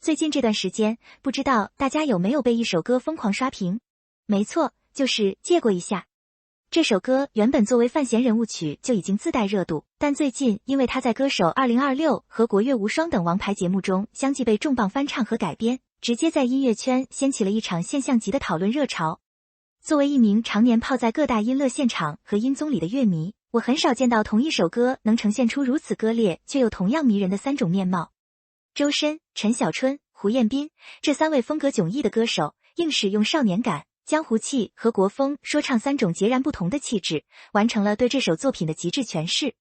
最近这段时间，不知道大家有没有被一首歌疯狂刷屏？没错，就是借过一下。这首歌原本作为范闲人物曲就已经自带热度，但最近因为他在歌手2026和国乐无双等王牌节目中相继被重磅翻唱和改编，直接在音乐圈掀起了一场现象级的讨论热潮。作为一名常年泡在各大音乐现场和音综里的乐迷，我很少见到同一首歌能呈现出如此割裂却又同样迷人的三种面貌。周深、陈小春、胡彦斌这三位风格迥异的歌手，硬是用少年感、江湖气和国风说唱三种截然不同的气质，完成了对这首作品的极致诠释。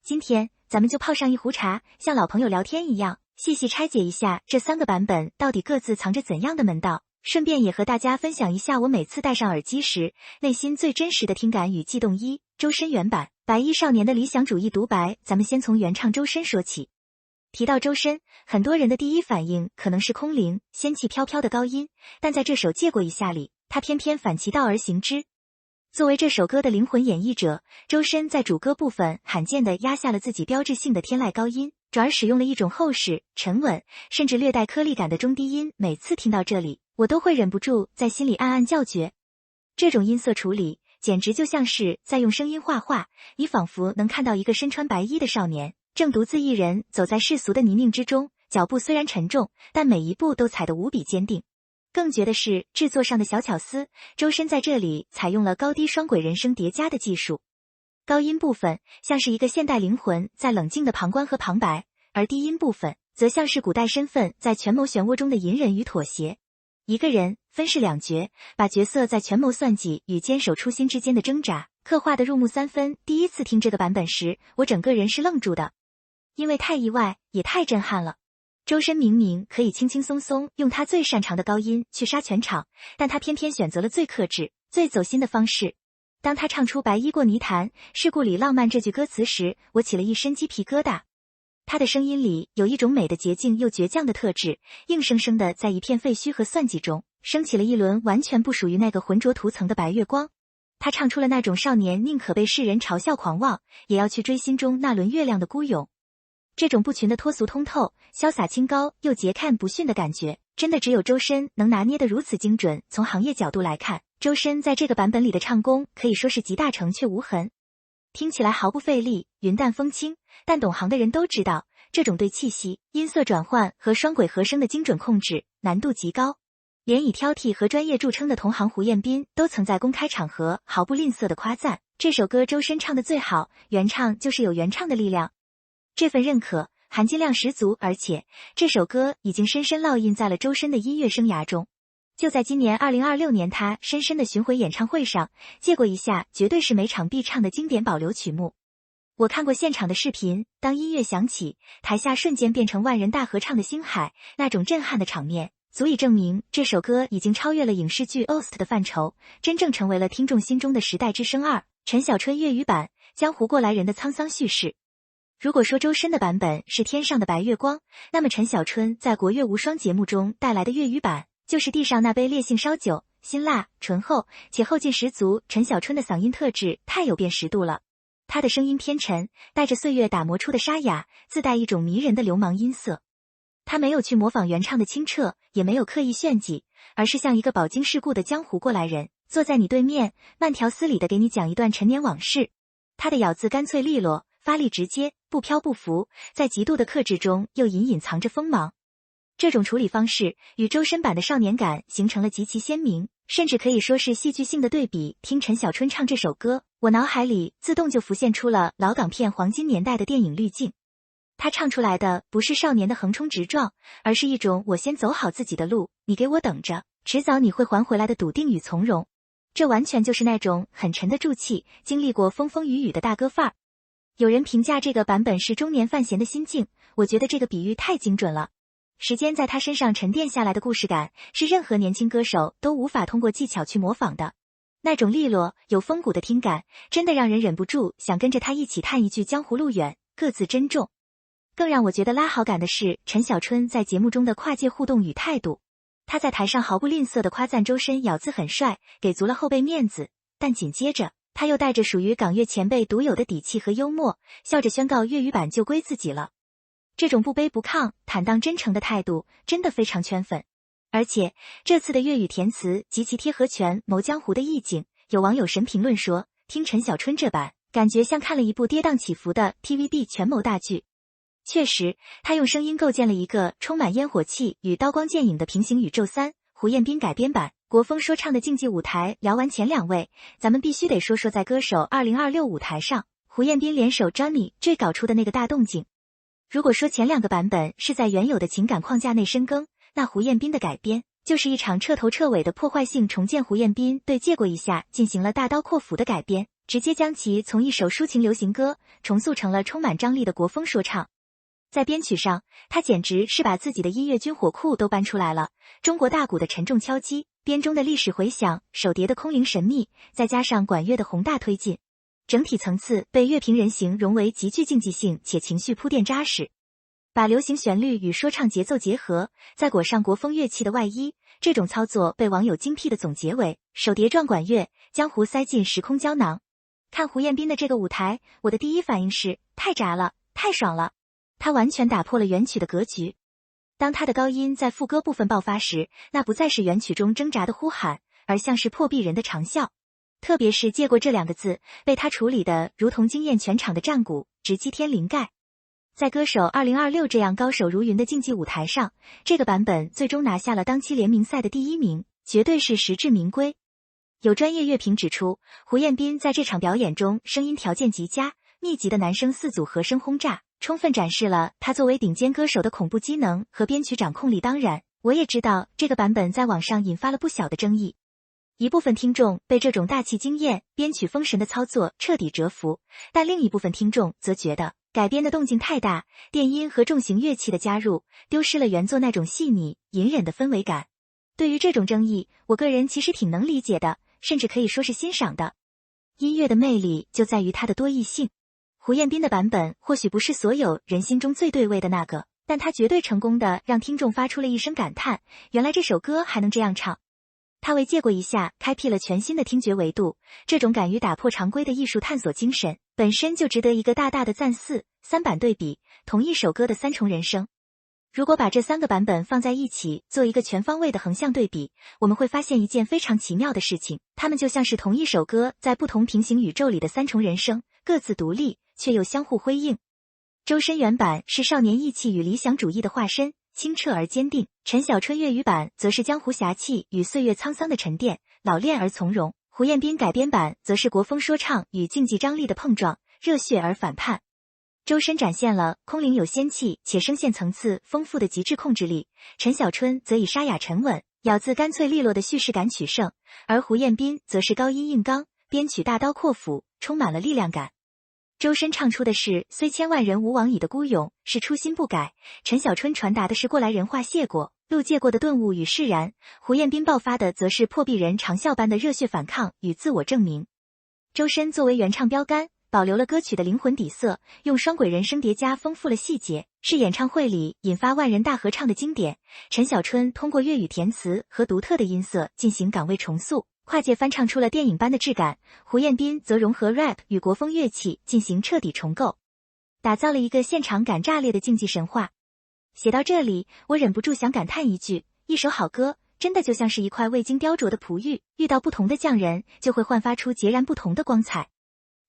今天咱们就泡上一壶茶，像老朋友聊天一样，细细拆解一下这三个版本到底各自藏着怎样的门道，顺便也和大家分享一下我每次戴上耳机时内心最真实的听感与悸动。周深原版白衣少年的理想主义独白，咱们先从原唱周深说起。提到周深，很多人的第一反应可能是空灵、仙气飘飘的高音，但在这首借过一下里，他偏偏反其道而行之。作为这首歌的灵魂演绎者，周深在主歌部分罕见地压下了自己标志性的天籁高音，转而使用了一种厚实、沉稳，甚至略带颗粒感的中低音。每次听到这里，我都会忍不住在心里暗暗叫绝。这种音色处理，简直就像是在用声音画画，你仿佛能看到一个身穿白衣的少年，正独自一人走在世俗的泥泞之中，脚步虽然沉重，但每一步都踩得无比坚定。更绝的是制作上的小巧思，周深在这里采用了高低双轨人声叠加的技术。高音部分像是一个现代灵魂在冷静的旁观和旁白，而低音部分则像是古代身份在权谋漩涡中的隐忍与妥协。一个人分饰两角，把角色在权谋算计与坚守初心之间的挣扎刻画得入木三分。第一次听这个版本时，我整个人是愣住的，因为太意外也太震撼了。周深明明可以轻轻松松用他最擅长的高音去杀全场，但他偏偏选择了最克制、最走心的方式。当他唱出白衣过泥潭，世故里浪漫这句歌词时，我起了一身鸡皮疙瘩。他的声音里有一种美的洁净又倔强的特质，硬生生的在一片废墟和算计中，升起了一轮完全不属于那个浑浊涂层的白月光。他唱出了那种少年宁可被世人嘲笑狂妄，也要去追心中那轮月亮的孤勇。这种不群的脱俗通透、潇洒清高又桀骑不驯的感觉，真的只有周深能拿捏得如此精准。从行业角度来看，周深在这个版本里的唱功可以说是集大成却无痕，听起来毫不费力，云淡风轻，但懂行的人都知道，这种对气息、音色转换和双轨和声的精准控制难度极高。连以挑剔和专业著称的同行胡彦斌都曾在公开场合毫不吝啬的夸赞，这首歌周深唱得最好，原唱就是有原唱的力量。这份认可含金量十足，而且这首歌已经深深烙印在了周深的音乐生涯中。就在今年2026年他深深的巡回演唱会上，借过一下绝对是每场必唱的经典保留曲目。我看过现场的视频，当音乐响起，台下瞬间变成万人大合唱的星海，那种震撼的场面足以证明这首歌已经超越了影视剧 OST 的范畴，真正成为了听众心中的时代之声。陈小春粤语版江湖过来人的沧桑叙事。如果说周深的版本是天上的白月光，那么陈小春在国乐无双节目中带来的粤语版就是地上那杯烈性烧酒，辛辣、醇厚且后劲十足。陈小春的嗓音特质太有辨识度了，他的声音偏沉，带着岁月打磨出的沙哑，自带一种迷人的流氓音色。他没有去模仿原唱的清澈，也没有刻意炫技，而是像一个饱经世故的江湖过来人，坐在你对面，慢条斯理地给你讲一段陈年往事。他的咬字干脆利落，发力直接，不飘不浮，在极度的克制中又隐隐藏着锋芒。这种处理方式与周深版的少年感形成了极其鲜明，甚至可以说是戏剧性的对比。听陈小春唱这首歌，我脑海里自动就浮现出了老港片黄金年代的电影滤镜。他唱出来的不是少年的横冲直撞，而是一种我先走好自己的路，你给我等着，迟早你会还回来的笃定与从容。这完全就是那种很沉的住气，经历过风风雨雨的大哥范儿。有人评价这个版本是中年范闲的心境，我觉得这个比喻太精准了。时间在他身上沉淀下来的故事感，是任何年轻歌手都无法通过技巧去模仿的。那种利落有风骨的听感，真的让人忍不住想跟着他一起叹一句江湖路远，各自珍重。更让我觉得拉好感的是陈小春在节目中的跨界互动与态度。他在台上毫不吝啬地夸赞周深咬字很帅，给足了后辈面子，但紧接着他又带着属于港乐前辈独有的底气和幽默，笑着宣告粤语版就归自己了。这种不卑不亢、坦荡真诚的态度真的非常圈粉。而且这次的粤语填词极其贴合拳谋江湖的意境，有网友神评论说，听陈小春这版，感觉像看了一部跌宕起伏的 TVB 权谋大剧。确实，他用声音构建了一个充满烟火气与刀光剑影的平行宇宙3。胡彦斌改编版国风说唱的竞技舞台聊完前2位，咱们必须得说说在歌手2026舞台上，胡彦斌联手 Johnny 最搞出的那个大动静。如果说前2个版本是在原有的情感框架内深耕，那胡彦斌的改编就是一场彻头彻尾的破坏性重建。胡彦斌对借过一下进行了大刀阔斧的改编，直接将其从一首抒情流行歌重塑成了充满张力的国风说唱。在编曲上，他简直是把自己的音乐军火库都搬出来了，中国大鼓的沉重敲击，编中的历史回响，手碟的空灵神秘，再加上管乐的宏大推进，整体层次被乐评人形容为极具竞技性且情绪铺垫扎实。把流行旋律与说唱节奏结合，再裹上国风乐器的外衣，这种操作被网友精辟的总结为手碟状管乐，江湖塞进时空胶囊。看胡彦斌的这个舞台，我的第一反应是太炸了，太爽了。他完全打破了原曲的格局。当他的高音在副歌部分爆发时，那不再是原曲中挣扎的呼喊，而像是破壁人的长啸。特别是借过这2个字，被他处理的如同惊艳全场的战鼓，直击天灵盖。在歌手2026这样高手如云的竞技舞台上，这个版本最终拿下了当期联名赛的第1名，绝对是实至名归。有专业乐评指出，胡彦斌在这场表演中声音条件极佳，密集的男声4组和声轰炸，充分展示了他作为顶尖歌手的恐怖机能和编曲掌控力。当然，我也知道这个版本在网上引发了不小的争议。一部分听众被这种大气惊艳、编曲封神的操作彻底折服，但另一部分听众则觉得改编的动静太大，电音和重型乐器的加入丢失了原作那种细腻、隐忍的氛围感。对于这种争议，我个人其实挺能理解的，甚至可以说是欣赏的。音乐的魅力就在于它的多义性。胡彦斌的版本或许不是所有人心中最对味的那个，但他绝对成功的让听众发出了一声感叹，原来这首歌还能这样唱。他为借过一下开辟了全新的听觉维度，这种敢于打破常规的艺术探索精神，本身就值得一个大大的赞。3版对比，同一首歌的3重人生。如果把这3个版本放在一起做一个全方位的横向对比，我们会发现一件非常奇妙的事情，它们就像是同一首歌在不同平行宇宙里的3重人生，各自独立却又相互辉映。周深原版是少年义气与理想主义的化身，清澈而坚定；陈小春粤语版则是江湖侠气与岁月沧桑的沉淀，老练而从容；胡彦斌改编版则是国风说唱与竞技张力的碰撞，热血而反叛。周深展现了空灵有仙气且声线层次丰富的极致控制力，陈小春则以沙哑沉稳、咬字干脆利落的叙事感取胜，而胡彦斌则是高音硬刚，编曲大刀阔斧，充满了力量感。周深唱出的是虽千万人吾往矣的孤勇，是初心不改；陈小春传达的是过来人话谢过、路借过的顿悟与释然；胡彦斌爆发的则是破壁人长啸般的热血反抗与自我证明。周深作为原唱标杆，保留了歌曲的灵魂底色，用双轨人声叠加丰富了细节，是演唱会里引发万人大合唱的经典。陈小春通过粤语填词和独特的音色进行岗位重塑，跨界翻唱出了电影般的质感。胡彦斌则融合 rap 与国风乐器进行彻底重构，打造了一个现场感炸裂的竞技神话。写到这里，我忍不住想感叹一句，一首好歌真的就像是一块未经雕琢的璞玉，遇到不同的匠人，就会焕发出截然不同的光彩。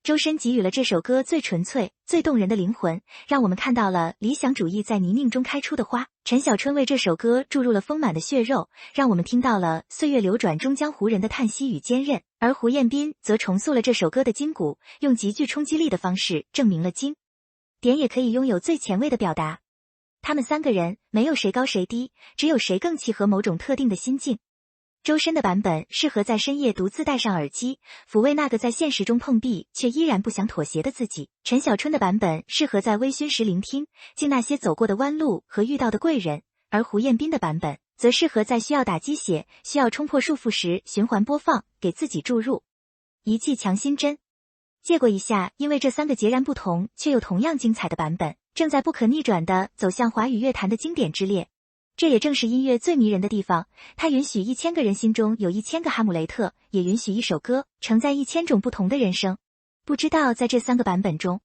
周深给予了这首歌最纯粹、最动人的灵魂，让我们看到了理想主义在泥泞中开出的花。陈小春为这首歌注入了丰满的血肉，让我们听到了岁月流转中江湖人的叹息与坚韧。而胡彦斌则重塑了这首歌的筋骨，用极具冲击力的方式证明了经典也可以拥有最前卫的表达。他们3个人没有谁高谁低，只有谁更契合某种特定的心境。周深的版本适合在深夜独自戴上耳机，抚慰那个在现实中碰壁却依然不想妥协的自己。陈小春的版本适合在微醺时聆听，敬那些走过的弯路和遇到的贵人。而胡彦斌的版本则适合在需要打鸡血、需要冲破束缚时循环播放，给自己注入一剂强心针。借过一下，因为这3个截然不同却又同样精彩的版本，正在不可逆转地走向华语乐坛的经典之列。这也正是音乐最迷人的地方，它允许1000个人心中有1000个哈姆雷特，也允许一首歌承载1000种不同的人生。不知道在这3个版本中，